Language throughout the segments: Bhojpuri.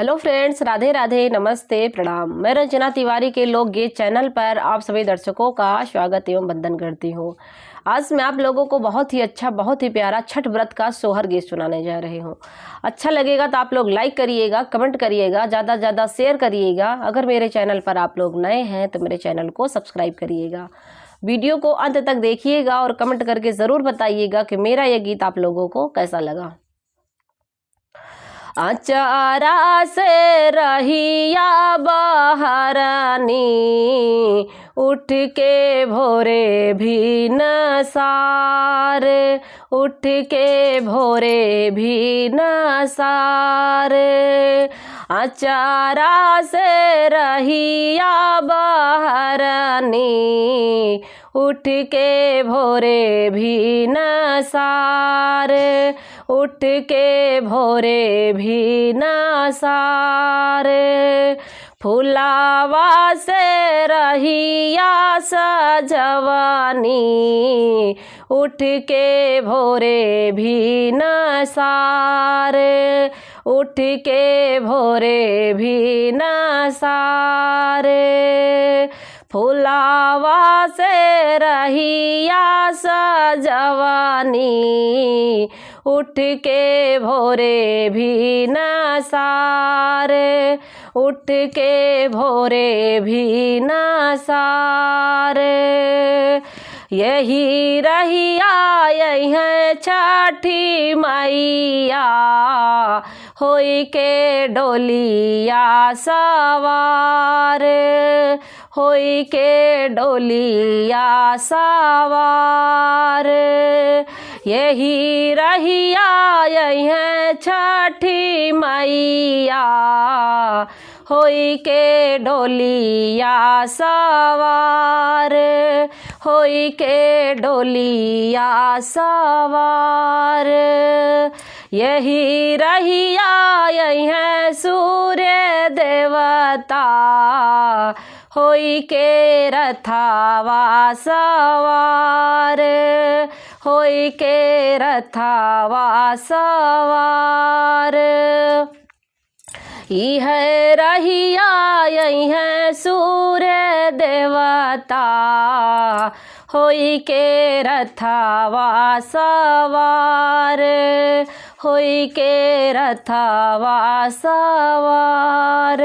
हेलो फ्रेंड्स, राधे राधे, नमस्ते, प्रणाम। मैं रंजना तिवारी के लोकगीत चैनल पर आप सभी दर्शकों का स्वागत एवं वंदन करती हूँ। आज मैं आप लोगों को बहुत ही अच्छा, बहुत ही प्यारा छठ व्रत का सोहर गीत सुनाने जा रही हूँ। अच्छा लगेगा तो आप लोग लाइक करिएगा, कमेंट करिएगा, ज़्यादा से ज़्यादा शेयर करिएगा। अगर मेरे चैनल पर आप लोग नए हैं तो मेरे चैनल को सब्सक्राइब करिएगा। वीडियो को अंत तक देखिएगा और कमेंट करके ज़रूर बताइएगा कि मेरा ये गीत आप लोगों को कैसा लगा। अचारा से रहिया बहरानी, उठ के भोरे भी नसार, उठ के भोरे भी नसार। अचारा से रहिया बहरानी, उठ के भोरे भी नसार, उठ के भोरे भी नसार। फुलावा से रहिया सजवानी, उठ के भोरे भी नसार, उठ के भोरे भी नसार। फुलावा से रहिया सजवानी, उठ के भोरे भी नसार, उठ के भोरे भी नसार। यही रहिया यही है छठी मैया, होई के डोलिया सवार, होई के डोलिया सवार। यही रहिया यही है छठी मैया, होई के डोलिया सवार, होई के डोलिया सवार। यही रहिया यही है सूर्य देवता, होई के रथावा सवार, होई के रथावा सवार। यह रहिया यही है सूर्य देवता, होई के रथावा सवार, होई के रथावा सवार।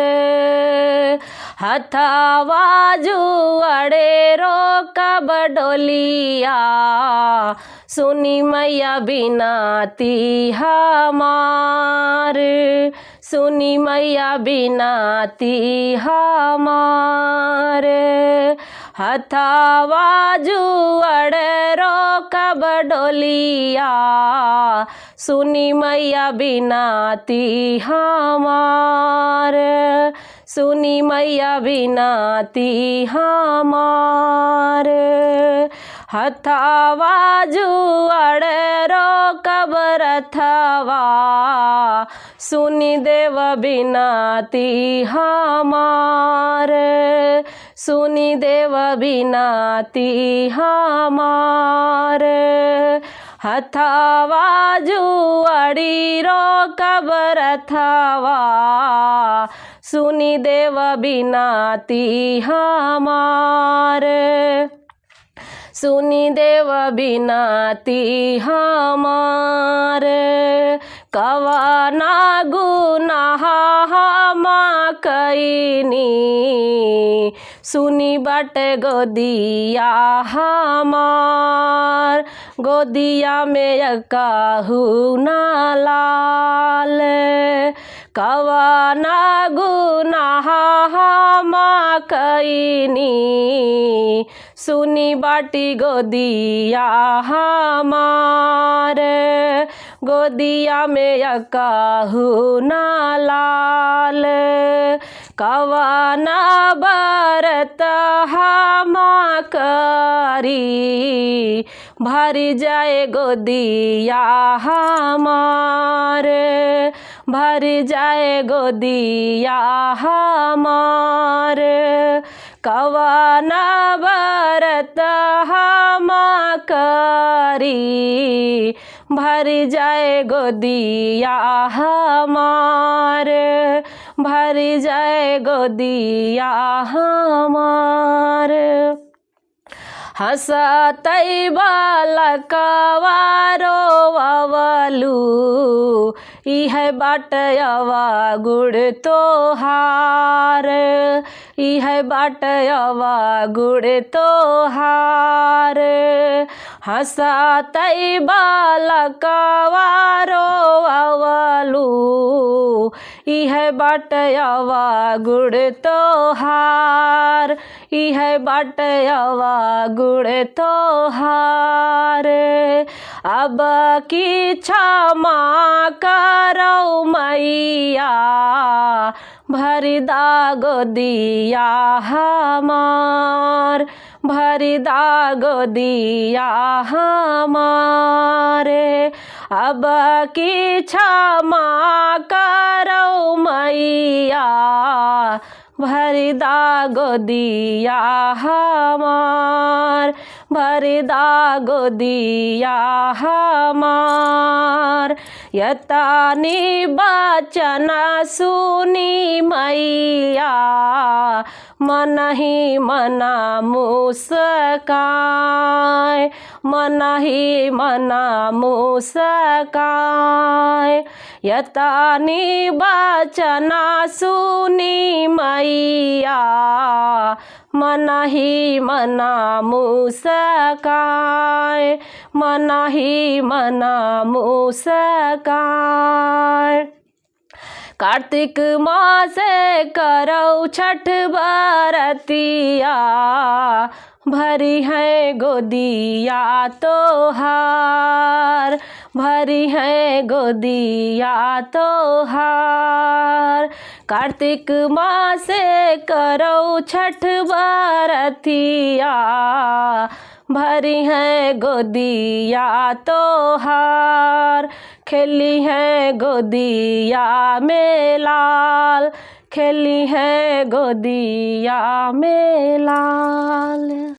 हथावा जुअड़े रोकब डोलिया, सुनी मैया बिनाती हमार, सुनी मैया बिनाती हमार। हथावा जुअड़े रोकब डोलिया, सुनी मैया बिनाती हमार, सुनी मैया बिनाती हमार। हथावा जुअड़े रोकब रथवा, सुनी देव बिनाती हमार, सुनी देव बिनाती हमार। हथावा जुअड़ी रोकब रथवा, सुनी देव बिनाती हमार, सुनी देव बिनाती हमार। कवना गुनाह हम कईनी, सुनी बट गोदिया हमार, गोदिया में कहू ना लाल। कवना गुनाह हम कईनी, सुनी बाटी गोदिया हमार, गोदिया में कहू ना लाल। कवना बरत हम करी, भर जाए गोदिया हमार, भर जाए गोदिया हमार। कवना बरत हम करी, भर जाए गोदिया हमार, भर जाए गोदिया हमार। हंसतई बालकवा रोवलू, इह बाटयवा गुड़ तोहार, इह बाटयवा गुड़ तोहार। हंसतई बालकवा रोवलू, इह बाटयवा गुड़ तोहार, इह बाटयवा गुड़ तोहार। अब की क्षमा करौ मैया, भरिदा गोदिया हमार, भरिदा गोदिया हमार। अब की क्षमा करौ मैया, भरिदा गोदिया हमार, भरिदा गोदिया हमार। यतानी बचन सुनी मैया, मन ही मना मुस्काय, मन ही मना मुस्काय। यतानी बचन सुनी मैया, मन ही मना मुस्काय, मन ही मना मुस्काय। कार्तिक मास करौ छठ बरतिया, भरी है गोदिया तोहार, भरी है गोदिया तोहार। कार्तिक मास करौ छठ बरतिया, भरी है गोदिया तोहार। खेली है गोदिया में लाल, खेली है गोदिया में लाल।